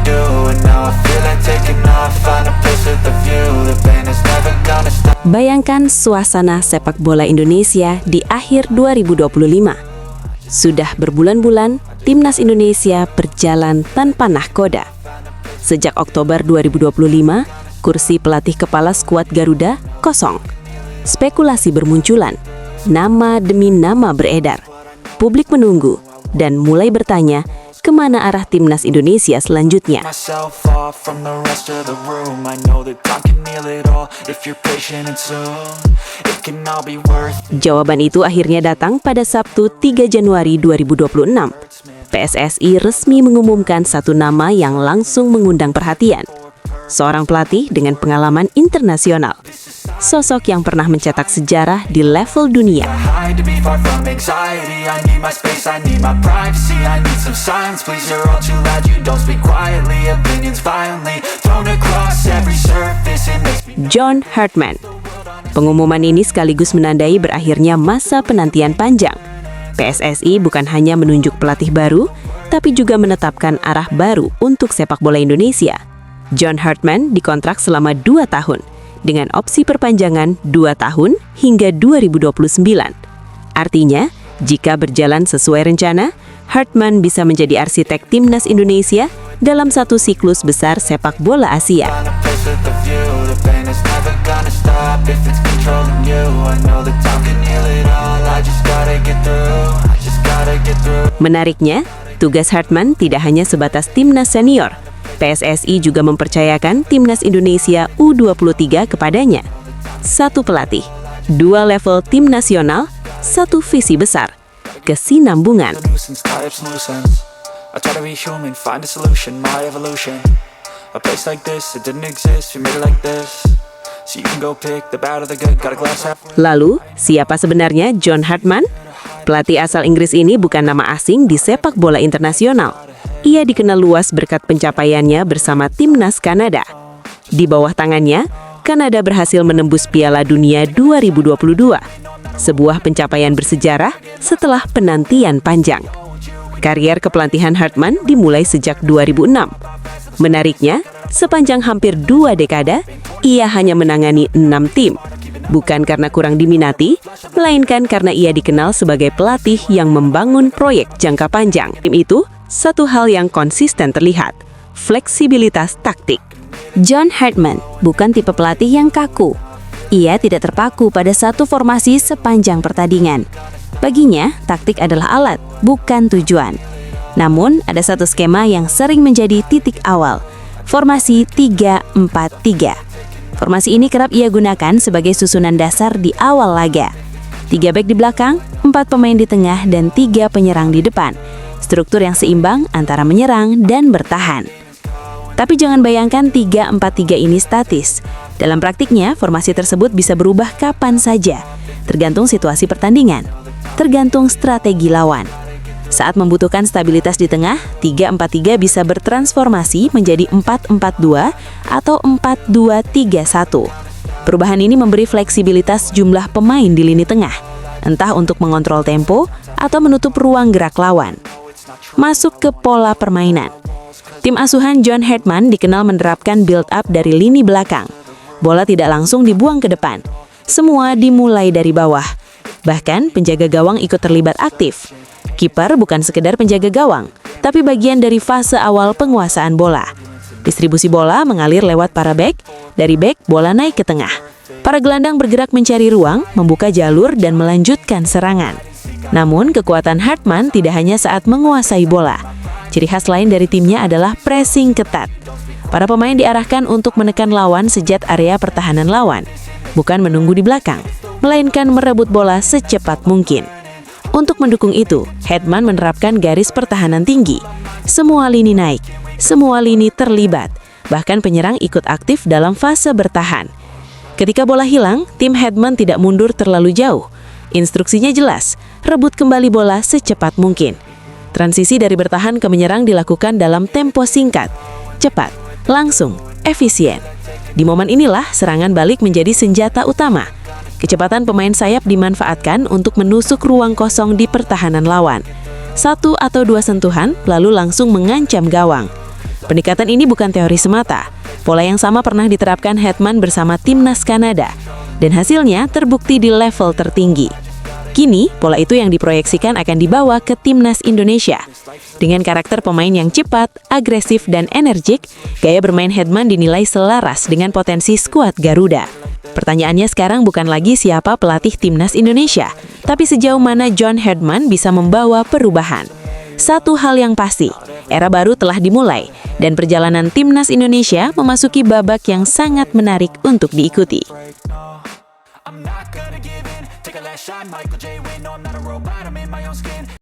do. And now I feel like taking off, find a place with a view. The pain is never gonna stop. Bayangkan suasana sepak bola Indonesia di akhir 2025. Sudah berbulan-bulan, timnas Indonesia berjalan tanpa nahkoda. Sejak Oktober 2025, kursi pelatih kepala skuad Garuda kosong. Spekulasi bermunculan, nama demi nama beredar. Publik menunggu dan mulai bertanya kemana arah timnas Indonesia selanjutnya. Myself off from the rest of the room. I know that time can heal it all if you're patient and soon it can all be worth. Jawaban itu akhirnya datang pada Sabtu 3 Januari 2026. PSSI resmi mengumumkan satu nama yang langsung mengundang perhatian. Seorang pelatih dengan pengalaman internasional. Sosok yang pernah mencetak sejarah di level dunia. Hide to be far from anxiety. I need my space, I need my privacy. I need some silence, please. You're all too loud, you don't speak quietly. Opinions violently thrown across every surface. It makes me John Hartman. Pengumuman ini sekaligus menandai berakhirnya masa penantian panjang. PSSI bukan hanya menunjuk pelatih baru, tapi juga menetapkan arah baru untuk sepak bola Indonesia. John Hartman dikontrak selama 2 tahun, dengan opsi perpanjangan 2 tahun hingga 2029. Artinya, jika berjalan sesuai rencana, Hartman bisa menjadi arsitek timnas Indonesia dalam satu siklus besar sepak bola Asia. find a place with a view. The pain is never gonna stop if it's controlling you. I know that time can heal it all. I just gotta get through. I just gotta get through. Menariknya, tugas Hartman tidak hanya sebatas timnas senior. PSSI juga mempercayakan timnas Indonesia U23 kepadanya. Satu pelatih, 2 level tim nasional, 1 visi besar, kesinambungan. Nuisance, tie up some loose ends. I try to be human, find a solution, my evolution. A place like this, it didn't exist, we made it like this. So you can go pick the bad or the good, got a glass half. Lalu, siapa sebenarnya John Hartman? Pelatih asal Inggris ini bukan nama asing di sepak bola internasional. Ia dikenal luas berkat pencapaiannya bersama timnas Kanada. Di bawah tangannya, Kanada berhasil menembus Piala Dunia 2022. Sebuah pencapaian bersejarah setelah penantian panjang. Karier kepelatihan Hartman dimulai sejak 2006. Menariknya, sepanjang hampir 2 dekade, ia hanya menangani 6 tim. Bukan karena kurang diminati, melainkan karena ia dikenal sebagai pelatih yang membangun proyek jangka panjang. Tim itu, satu hal yang konsisten terlihat, fleksibilitas taktik. John Hartman bukan tipe pelatih yang kaku. Ia tidak terpaku pada satu formasi sepanjang pertandingan. Baginya, taktik adalah alat, bukan tujuan. Namun, ada satu skema yang sering menjadi titik awal, formasi 3-4-3. Formasi ini kerap ia gunakan sebagai susunan dasar di awal laga. 3 bek di belakang, 4 pemain di tengah, dan 3 penyerang di depan. Struktur yang seimbang antara menyerang dan bertahan. Tapi jangan bayangkan 3-4-3 ini statis. Dalam praktiknya, formasi tersebut bisa berubah kapan saja, tergantung situasi pertandingan, tergantung strategi lawan. Saat membutuhkan stabilitas di tengah, 3-4-3 bisa bertransformasi menjadi 4-4-2 atau 4-2-3-1. Perubahan ini memberi fleksibilitas jumlah pemain di lini tengah, entah untuk mengontrol tempo atau menutup ruang gerak lawan. Masuk ke pola permainan. Tim asuhan John Hartman dikenal menerapkan build-up dari lini belakang. Bola tidak langsung dibuang ke depan. Semua dimulai dari bawah. Bahkan penjaga gawang ikut terlibat aktif. Kiper bukan sekedar penjaga gawang, tapi bagian dari fase awal penguasaan bola. Distribusi bola mengalir lewat para bek, dari bek bola naik ke tengah. Para gelandang bergerak mencari ruang, membuka jalur dan melanjutkan serangan. Namun, kekuatan Hartman tidak hanya saat menguasai bola. Ciri khas lain dari timnya adalah pressing ketat. Para pemain diarahkan untuk menekan lawan sejak area pertahanan lawan, bukan menunggu di belakang, melainkan merebut bola secepat mungkin. Untuk mendukung itu, Hartman menerapkan garis pertahanan tinggi. Semua lini naik, semua lini terlibat, bahkan penyerang ikut aktif dalam fase bertahan. Ketika bola hilang, tim Hartman tidak mundur terlalu jauh. Instruksinya jelas, rebut kembali bola secepat mungkin. Transisi dari bertahan ke menyerang dilakukan dalam tempo singkat, cepat, langsung, efisien. Di momen inilah serangan balik menjadi senjata utama. Kecepatan pemain sayap dimanfaatkan untuk menusuk ruang kosong di pertahanan lawan. 1 atau 2 sentuhan, lalu langsung mengancam gawang. Pendekatan ini bukan teori semata. Pola yang sama pernah diterapkan Hetman bersama timnas Kanada, dan hasilnya terbukti di level tertinggi. Kini, pola itu yang diproyeksikan akan dibawa ke timnas Indonesia. Dengan karakter pemain yang cepat, agresif, dan energik, gaya bermain Hetman dinilai selaras dengan potensi skuad Garuda. Pertanyaannya sekarang bukan lagi siapa pelatih timnas Indonesia, tapi sejauh mana John Herdman bisa membawa perubahan. Satu hal yang pasti, era baru telah dimulai, dan perjalanan timnas Indonesia memasuki babak yang sangat menarik untuk diikuti. I'm not gonna give in, take a last shot, Michael J. Win, no I'm not a robot, I'm in my own skin.